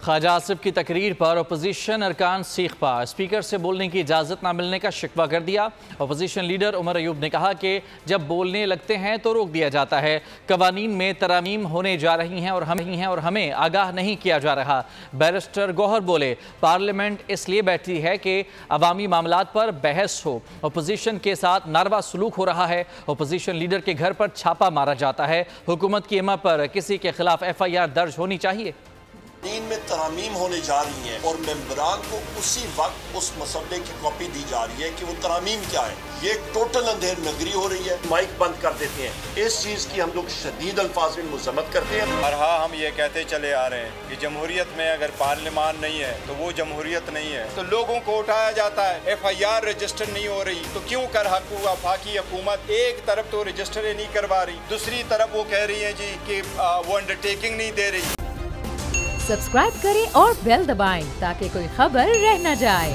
ख्वाजा आसिफ की तकरीर पर अपोजिशन अरकान सीख पा, स्पीकर से बोलने की इजाज़त न मिलने का शिकवा कर दिया। अपोजिशन लीडर उमर अयूब ने कहा कि जब बोलने लगते हैं तो रोक दिया जाता है। कवानीन में तरमीम होने जा रही हैं और हमें आगाह नहीं किया जा रहा। बैरिस्टर गौहर बोले, पार्लियामेंट इसलिए बैठी है कि अवामी मामलात पर बहस हो। अपोजिशन के साथ नारवा सलूक हो रहा है। अपोजिशन लीडर के घर पर छापा मारा जाता है। हुकूमत की इमा पर किसी के खिलाफ FIR दर्ज होनी चाहिए। नींद में तरामीम होने जा रही हैं और मेंबरान को उसी वक्त उस मसले की कॉपी दी जा रही है कि वो तरामीम क्या है। ये टोटल अंधेर नगरी हो रही है। माइक बंद कर देते हैं। इस चीज़ की हम लोग शदीद अल्फाज में मजम्मत करते हैं। और हाँ, हम ये कहते चले आ रहे हैं कि जमहूरियत में अगर पार्लियामान नहीं है तो वो जमहूरियत नहीं है। तो लोगों को उठाया जाता है, FIR रजिस्टर नहीं हो रही तो क्यों कर वफाकी हुकूमत एक तरफ तो रजिस्टर नहीं करवा रही, दूसरी तरफ वो कह रही है जी कि वो अंडरटेकिंग नहीं दे रही। सब्सक्राइब करें और बेल दबाएं ताकि कोई खबर रह न जाए।